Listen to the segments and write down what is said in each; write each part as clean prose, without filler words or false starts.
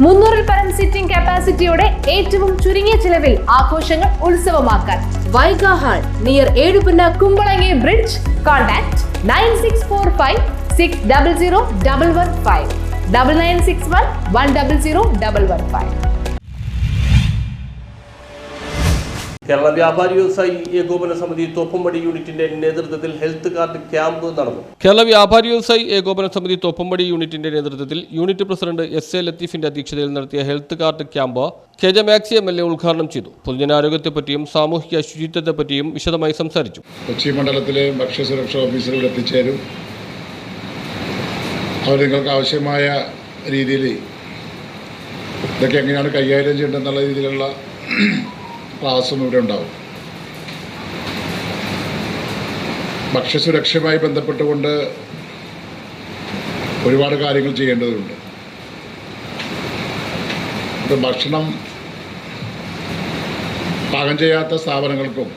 300-ൽ പരം സിറ്റിംഗ് കപ്പാസിറ്റിയോടെ ഏറ്റവും ചുരുങ്ങിയ ചിലവിൽ ആഘോഷങ്ങൾ ഉത്സവമാക്കാൻ Vaiga hall near Ezhupunna Kumbalangi bridge. Contact 9645600115 9961100115. Kerala Vyapari Vyavasayi ഏകോപന സമിതി തോപ്പുംപടി യൂണിറ്റിന്റെ നേതൃത്വത്തിൽ ഹെൽത്ത് കാർഡ് ക്യാമ്പ് നടന്നു. കേരള വ്യാപാരി വ്യവസായി ഏകോപന സമിതി തോപ്പുംപടി യൂണിറ്റിന്റെ നേതൃത്വത്തിൽ യൂണിറ്റ് പ്രസിഡന്റ് എസ് എ ലത്തീഫിന്റെ അധ്യക്ഷതയിൽ നടത്തിയ health card camp KJ maxi MLA ഉദ്ഘാടനം ചെയ്തു. പൊതുജനാരോഗ്യത്തെപ്പറ്റിയും സാമൂഹിക ശുചിത്വത്തെപ്പറ്റിയും വിശദമായി സംസാരിച്ചു. കൊച്ചി മണ്ഡലത്തിലെ ഭക്ഷ്യസുരക്ഷാ ഓഫീസറുകൾ എത്തിച്ചേരും. അവർ നിങ്ങൾക്ക് ആവശ്യമായ രീതിയിൽ ഇതൊക്കെ എങ്ങനെയാണ് കൈകാര്യം ചെയ്യേണ്ടതെന്നുള്ള രീതിയിലുള്ള ക്ലാസ്സും ഇവിടെ ഉണ്ടാവും. ഭക്ഷ്യസുരക്ഷയുമായി ബന്ധപ്പെട്ടുകൊണ്ട് ഒരുപാട് കാര്യങ്ങൾ ചെയ്യേണ്ടതുണ്ട്. ഇപ്പം ഭക്ഷണം പാകം ചെയ്യാത്ത സ്ഥാപനങ്ങൾക്കും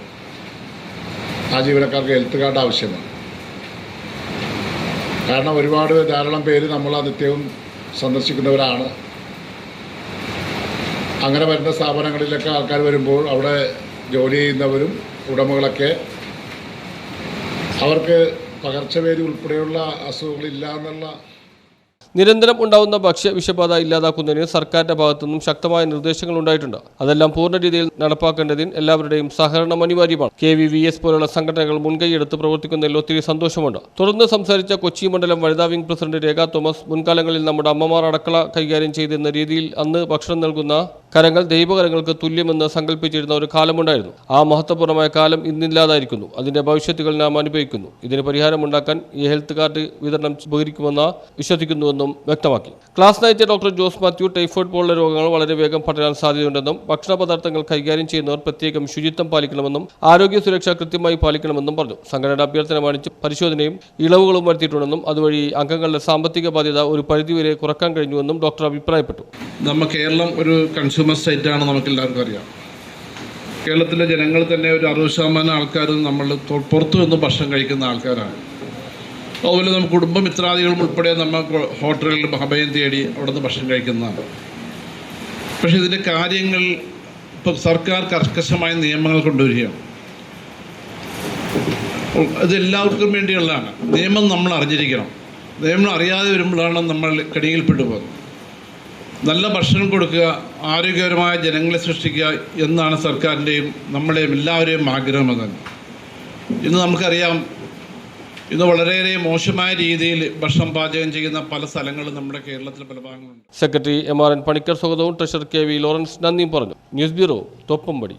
ആ ജീവനക്കാർക്ക് ഹെൽത്ത് കാർഡ് ആവശ്യമാണ്. കാരണം ധാരാളം പേര് നമ്മൾ നിത്യവും സന്ദർശിക്കുന്നവരാണ്. അങ്ങനെ വരുന്ന സ്ഥാപനങ്ങളിലൊക്കെ ആൾക്കാർ വരുമ്പോൾ അവിടെ ജോലി ചെയ്യുന്നവരും ഉടമകളൊക്കെ അവർക്ക് പകർച്ചവ്യാധി ഉൾപ്പെടെയുള്ള അസുഖങ്ങളില്ല എന്നുള്ള നിരന്തരം ഉണ്ടാവുന്ന ഭക്ഷ്യ വിഷബാധ ഇല്ലാതാക്കുന്നതിന് സർക്കാരിന്റെ ഭാഗത്തുനിന്നും ശക്തമായ നിർദ്ദേശങ്ങൾ ഉണ്ടായിട്ടുണ്ട്. അതെല്ലാം പൂർണ്ണ രീതിയിൽ നടപ്പാക്കേണ്ടതിന് എല്ലാവരുടെയും സഹകരണം അനിവാര്യമാണ്. KVVS പോലുള്ള സംഘടനകൾ മുൻകൈയെടുത്ത് പ്രവർത്തിക്കുന്നതിൽ ഒത്തിരി സന്തോഷമുണ്ട്. തുടർന്ന് സംസാരിച്ച കൊച്ചി മണ്ഡലം വനിതാ വിംഗ് പ്രസിഡന്റ് രേഖ തോമസ്, മുൻകാലങ്ങളിൽ നമ്മുടെ അമ്മമാർ അടുക്കള കൈകാര്യം ചെയ്തിരുന്ന രീതിയിൽ അന്ന് ഭക്ഷണം നൽകുന്ന കരങ്ങൾ ദൈവകരങ്ങൾക്ക് തുല്യമെന്ന് സങ്കല്പിച്ചിരുന്ന ഒരു കാലമുണ്ടായിരുന്നു. ആ മഹത്വപൂർണ്ണമായ കാലം ഇന്നില്ലാതായിരിക്കുന്നു. അതിന്റെ ഭവിഷ്യത്തുകൾ നാം അനുഭവിക്കുന്നു. ഇതിന് പരിഹാരമുണ്ടാക്കാൻ ഈ ഹെൽത്ത് കാർഡ് വിതരണം ഉപകരിക്കുമെന്ന് വിശ്വസിക്കുന്നുവെന്നും വ്യക്തമാക്കി. ക്ലാസ് നയിച്ച ഡോക്ടർ ജോസ് മാത്യു, ടൈഫോയിഡ് പോലുള്ള രോഗങ്ങൾ വളരെ വേഗം പടരാൻ സാധ്യതയുണ്ടെന്നും ഭക്ഷണ പദാർത്ഥങ്ങൾ കൈകാര്യം ചെയ്യുന്നവർ പ്രത്യേകം ശുചിത്വം പാലിക്കണമെന്നും ആരോഗ്യ സുരക്ഷ കൃത്യമായി പാലിക്കണമെന്നും പറഞ്ഞു. സംഘടന അഭ്യർത്ഥന മാനിച്ച് പരിശോധനയും ഇളവുകളും വരുത്തിയിട്ടുണ്ടെന്നും അതുവഴി അംഗങ്ങളുടെ സാമ്പത്തിക ബാധ്യത ഒരു പരിധിവരെ കുറക്കാൻ കഴിഞ്ഞുവെന്നും ഡോക്ടർ അഭിപ്രായപ്പെട്ടു. നമ്മൾ കേരളം ഒരു കൺസ്യൂമർ സ്റ്റേറ്റാണ്, നമുക്കെല്ലാവർക്കും അറിയാം. കേരളത്തിലെ ജനങ്ങൾ തന്നെ ഒരു 60% ആൾക്കാരും നമ്മൾ പുറത്തു നിന്ന് ഭക്ഷണം കഴിക്കുന്ന ആൾക്കാരാണ്. അതുപോലെ നമ്മൾ കുടുംബമിത്രാദികളും ഉൾപ്പെടെ നമ്മൾ ഹോട്ടലുകളിൽ അഭയം തേടി അവിടെ നിന്ന് ഭക്ഷണം കഴിക്കുന്നതാണ്. പക്ഷേ ഇതിൻ്റെ കാര്യങ്ങൾ ഇപ്പോൾ സർക്കാർ കർക്കശമായ നിയമങ്ങൾ കൊണ്ടുവരികയാണ്. ഇതെല്ലാവർക്കും വേണ്ടിയുള്ളതാണ്. നിയമം നമ്മൾ അറിഞ്ഞിരിക്കണം. നിയമം അറിയാതെ വരുമ്പോഴാണ് നമ്മൾ കടിയിൽപ്പെട്ടു പോകുന്നത്. നല്ല ഭക്ഷണം കൊടുക്കുക, ആരോഗ്യകരമായ ജനങ്ങളെ സൃഷ്ടിക്കുക എന്നാണ് സർക്കാരിൻ്റെയും നമ്മുടെയും എല്ലാവരെയും ആഗ്രഹം. തന്നെ ഇന്ന് നമുക്കറിയാം, ഇന്ന് വളരെയേറെ മോശമായ രീതിയിൽ ഭക്ഷണം പാചകം ചെയ്യുന്ന പല സ്ഥലങ്ങളും നമ്മുടെ കേരളത്തിലെ പല ഭാഗങ്ങളുണ്ട്. സെക്രട്ടറി MRN പണിക്കർ സ്വാഗതവും ട്രഷറർ KV ലോറൻസ് നന്ദിയും പറഞ്ഞു. News bureau, Thoppumpady.